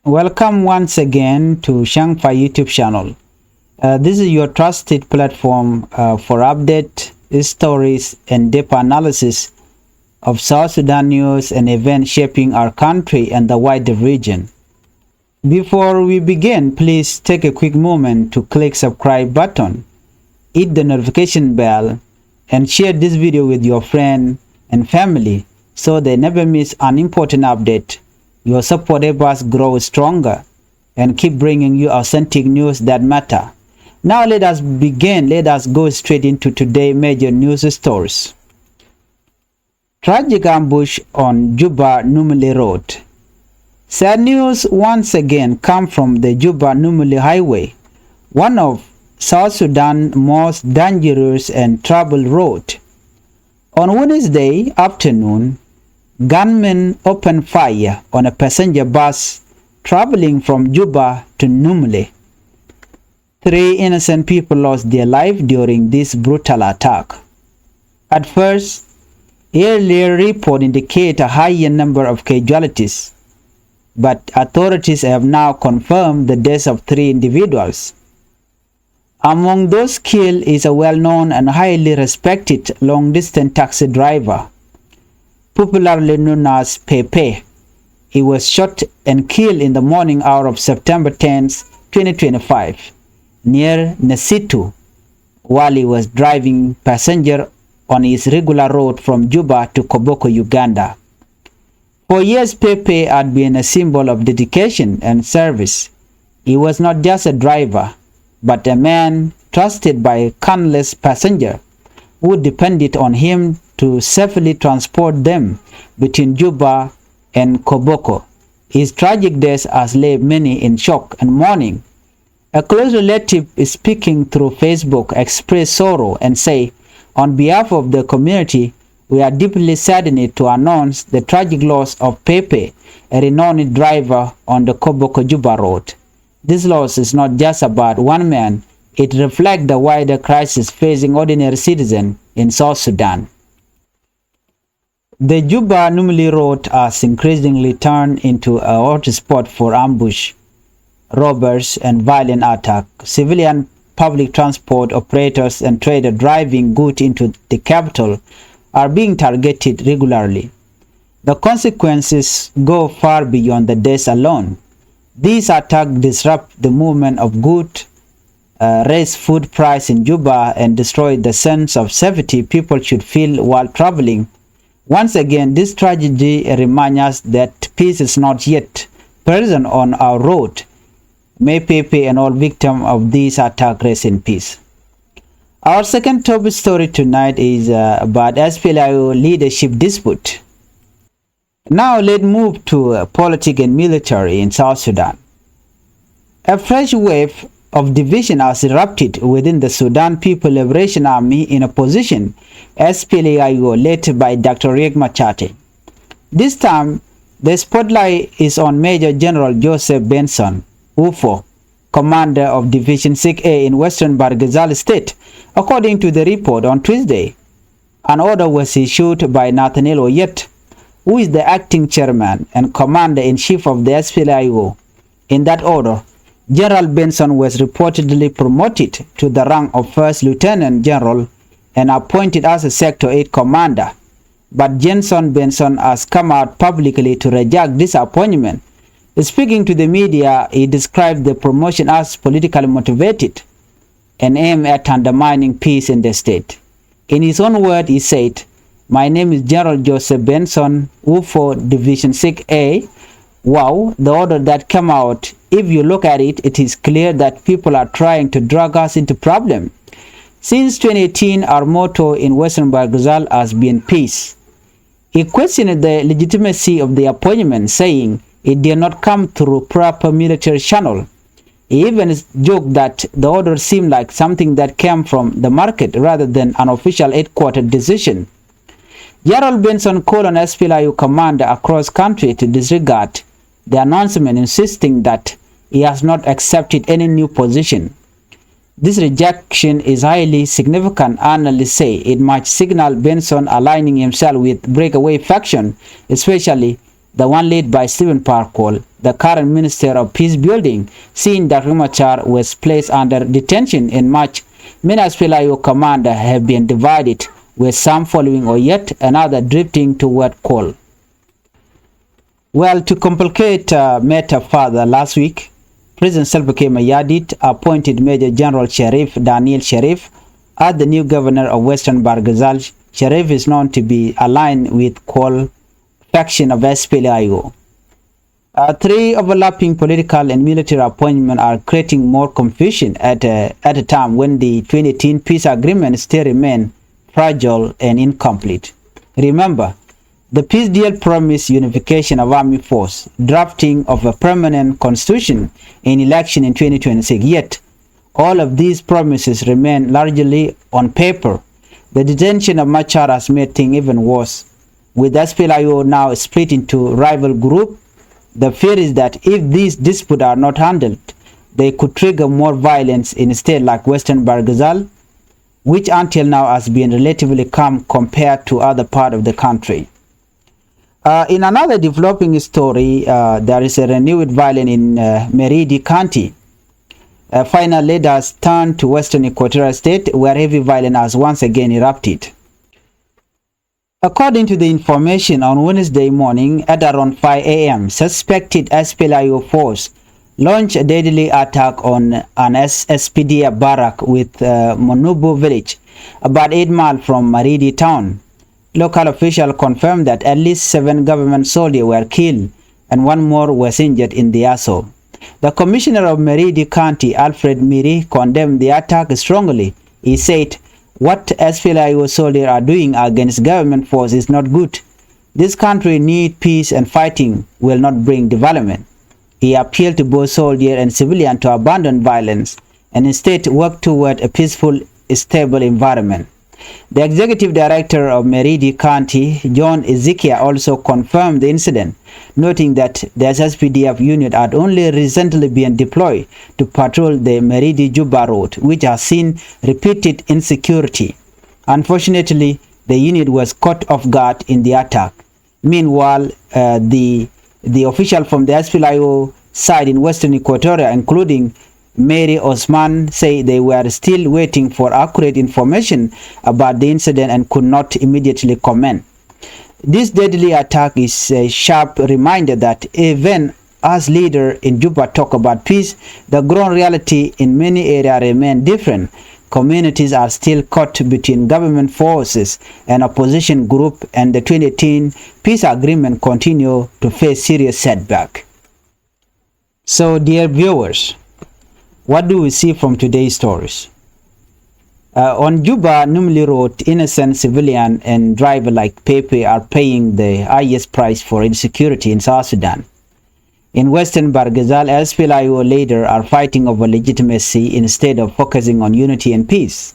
Welcome once again to Shangfai YouTube channel. This is your trusted platform for update, stories, and deep analysis of South Sudan news and events shaping our country and the wider region. Before we begin, please take a quick moment to click subscribe button, hit the notification bell, and share this video with your friend and family so they never miss an important update. Your support helps us grow stronger and keep bringing you authentic news that matter. Now let us begin. Let us go straight into today's major news stories. Tragic ambush on Juba-Numili Road. Sad news once again comes from the Juba-Numili Highway, one of South Sudan's most dangerous and troubled roads. On Wednesday afternoon, gunmen opened fire on a passenger bus traveling from Juba to Numili. 3 innocent people lost their lives during this brutal attack. At first, earlier reports indicate a higher number of casualties, but authorities have now confirmed the deaths of 3 individuals. Among those killed is a well-known and highly respected long-distance taxi driver, popularly known as Pepe. He was shot and killed in the morning hour of September 10, 2025, near Nesitu, while he was driving passenger on his regular road from Juba to Koboko, Uganda. For years, Pepe had been a symbol of dedication and service. He was not just a driver, but a man trusted by countless passengers who depended on him to safely transport them between Juba and Koboko. His tragic death has left many in shock and mourning. A close relative speaking through Facebook expressed sorrow and said, "On behalf of the community, we are deeply saddened to announce the tragic loss of Pepe, a renowned driver on the Koboko-Juba road. This loss is not just about one man, it reflects the wider crisis facing ordinary citizens in South Sudan." The Juba-Numili Road has increasingly turned into a hotspot for ambush, robbers, and violent attacks. Civilian public transport operators and traders driving goods into the capital are being targeted regularly. The consequences go far beyond the deaths alone. These attacks disrupt the movement of goods, raise food prices in Juba, and destroy the sense of safety people should feel while traveling. Once again, this tragedy reminds us that peace is not yet present on our road. May Pepe and all victims of these attacks rest in peace. Our second top story tonight is about SPLIO leadership dispute. Now let's move to politics and military in South Sudan. A fresh wave of division has erupted within the Sudan People Liberation Army in opposition SPLIO led by Dr. Riek Machar. This time, the spotlight is on Major General Joseph Benson, UFO, commander of Division 6A in Western Barghazal State. According to the report on Tuesday, an order was issued by Nathaniel Oyet, who is the acting chairman and commander-in-chief of the SPLIO. In that order, General Benson was reportedly promoted to the rank of First Lieutenant General and appointed as a Sector 8 commander. But Jenson Benson has come out publicly to reject this appointment. Speaking to the media, he described the promotion as politically motivated and aimed at undermining peace in the state. In his own words, he said, "My name is General Joseph Benson, UFO Division 6A. Wow, the order that came out, if you look at it, it is clear that people are trying to drag us into problem. Since 2018, our motto in Western Barghazal has been peace." He questioned the legitimacy of the appointment, saying it did not come through proper military channel. He even joked that the order seemed like something that came from the market rather than an official headquarters decision. General Benson called on SPLIO commander across country to disregard the announcement, insisting that he has not accepted any new position. This rejection is highly significant, analysts say. It might signal Benson aligning himself with breakaway faction, especially the one led by Stephen Parkour, the current Minister of Peace Building, seeing that Riek Machar was placed under detention in March. Many SPLIO commanders have been divided, with some following or yet another drifting toward Col. Well, to complicate matter further, last week, President Salva Kiir Mayardit appointed Major General Sharif Daniel Sharif as the new governor of Western Barghazal. Sharif is known to be aligned with Col faction of SPLIO. Three overlapping political and military appointments are creating more confusion at a time when the 2018 peace agreement still remains fragile and incomplete. Remember, the peace deal promised unification of army force, drafting of a permanent constitution, and election in 2026. Yet, all of these promises remain largely on paper. The detention of Machar has made things even worse. With SPLIO now split into rival groups, the fear is that if these disputes are not handled, they could trigger more violence in a state like Western Barghazal, which until now has been relatively calm compared to other parts of the country. In another developing story, there is a renewed violence in Meridi County. Final leaders turned to Western Equatorial State, where heavy violence has once again erupted. According to the information, on Wednesday morning at around 5 a.m., suspected SPLIO force launched a deadly attack on an SPDF barrack with Monubu village, about 8 miles from Maridi town. Local officials confirmed that at least 7 government soldiers were killed and 1 more was injured in the assault. The commissioner of Meridi County, Alfred Miri, condemned the attack strongly. He said, "What SPLIO soldiers are doing against government force is not good. This country needs peace, and fighting will not bring development." He appealed to both soldiers and civilians to abandon violence and instead work toward a peaceful, stable environment. The executive director of Meridi County, John Ezekiel, also confirmed the incident, noting that the SSPDF unit had only recently been deployed to patrol the Meridi-Juba road, which has seen repeated insecurity. Unfortunately, the unit was caught off guard in the attack. Meanwhile, the official from the SPLIO side in Western Equatoria, including Mary Osman, say they were still waiting for accurate information about the incident and could not immediately comment. This deadly attack is a sharp reminder that even as leaders in Juba talk about peace, the ground reality in many areas remains different. Communities are still caught between government forces and opposition groups, and the 2018 peace agreement continue to face serious setback. So, dear viewers, what do we see from today's stories? On Juba Numili Road, innocent civilian and driver like Pepe are paying the highest price for insecurity in South Sudan. In Western Barghazal, SPLIO leaders are fighting over legitimacy instead of focusing on unity and peace.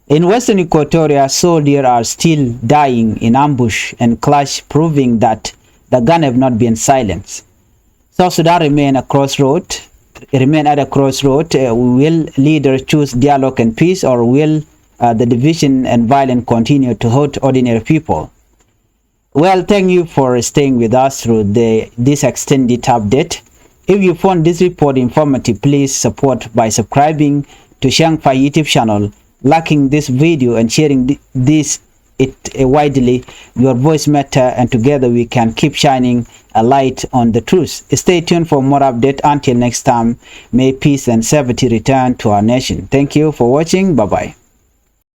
In Western Equatoria, soldiers are still dying in ambush and clash, proving that the gun have not been silenced. South Sudan remain at a crossroad. Will leaders choose dialogue and peace, or will the division and violence continue to hurt ordinary people? Well, thank you for staying with us through this extended update. If you found this report informative, please support by subscribing to Shangfai YouTube channel, liking this video and sharing this widely. Your voice matters, and together we can keep shining a light on the truth. Stay tuned for more updates. Until next time, may peace and safety return to our nation. Thank you for watching. Bye-bye.